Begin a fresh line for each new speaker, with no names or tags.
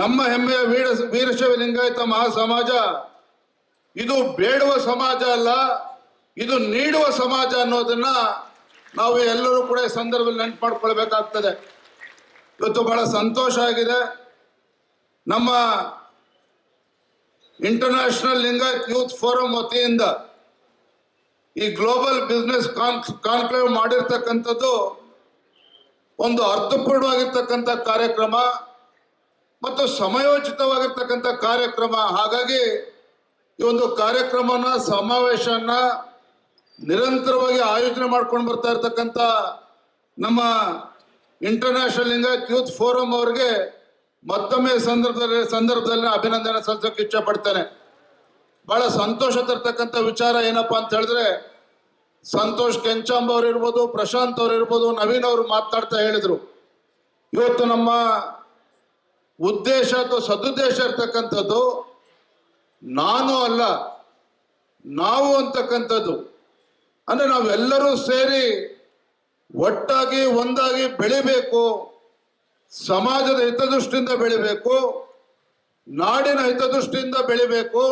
ನಮ್ಮ ಹೆಮ್ಮೆಯ ವೀರಶೈವ ಲಿಂಗಾಯತ ಮಹಾಸಮಾಜ ಇದು ಬೇಡುವ ಸಮಾಜ ಅಲ್ಲ, ಇದು ನೀಡುವ ಸಮಾಜ ಅನ್ನೋದನ್ನ ನಾವು ಎಲ್ಲರೂ ಕೂಡ ಈ ಸಂದರ್ಭದಲ್ಲಿ ನೆನಪು ಮಾಡ್ಕೊಳ್ಬೇಕಾಗ್ತದೆ. ಇವತ್ತು ಬಹಳ ಸಂತೋಷ ಆಗಿದೆ. ನಮ್ಮ ಇಂಟರ್ನ್ಯಾಷನಲ್ ಲಿಂಗಾಯತ್ ಯೂತ್ ಫೋರಂ ವತಿಯಿಂದ ಈ ಗ್ಲೋಬಲ್ ಬಿಸ್ನೆಸ್ ಕಾನ್ಕ್ಲೇವ್ ಮಾಡಿರ್ತಕ್ಕಂಥದ್ದು ಒಂದು ಅರ್ಥಪೂರ್ಣವಾಗಿರ್ತಕ್ಕಂಥ ಕಾರ್ಯಕ್ರಮ ಮತ್ತು ಸಮಯೋಚಿತವಾಗಿರ್ತಕ್ಕಂಥ ಕಾರ್ಯಕ್ರಮ. ಹಾಗಾಗಿ ಈ ಒಂದು ಕಾರ್ಯಕ್ರಮನ ಸಮಾವೇಶನ ನಿರಂತರವಾಗಿ ಆಯೋಜನೆ ಮಾಡ್ಕೊಂಡು ಬರ್ತಾ ಇರ್ತಕ್ಕಂಥ ನಮ್ಮ ಇಂಟರ್ನ್ಯಾಷನಲ್ ಲಿಂಗಾಯತ್ ಯೂತ್ ಫೋರಂ ಅವರಿಗೆ ಮತ್ತೊಮ್ಮೆ ಸಂದರ್ಭದಲ್ಲಿ ಅಭಿನಂದನೆ ಸಲ್ಲಿಸೋಕೆ ಇಚ್ಛೆ ಪಡ್ತೇನೆ. ಬಹಳ ಸಂತೋಷ ತರ್ತಕ್ಕಂಥ ವಿಚಾರ ಏನಪ್ಪಾ ಅಂತ ಹೇಳಿದ್ರೆ, ಸಂತೋಷ್ ಕೆಂಚಾಂಬ ಅವ್ರು ಇರ್ಬೋದು, ಪ್ರಶಾಂತ್ ಅವ್ರು ಇರ್ಬೋದು, ನವೀನ್ ಅವರು ಮಾತನಾಡ್ತಾ ಹೇಳಿದ್ರು, ಇವತ್ತು ನಮ್ಮ ಉದ್ದೇಶ ಅಥವಾ ಸದುದ್ದೇಶ ಇರ್ತಕ್ಕಂಥದ್ದು ನಾನು ಅಲ್ಲ, ನಾವು ಅಂತಕ್ಕಂಥದ್ದು. ಅಂದ್ರೆ ನಾವೆಲ್ಲರೂ ಸೇರಿ ಒಟ್ಟಾಗಿ ಒಂದಾಗಿ ಬೆಳಿಬೇಕು, ಸಮಾಜದ ಹಿತದೃಷ್ಟಿಯಿಂದ ಬೆಳಿಬೇಕು, ನಾಡಿನ ಹಿತದೃಷ್ಟಿಯಿಂದ ಬೆಳಿಬೇಕು.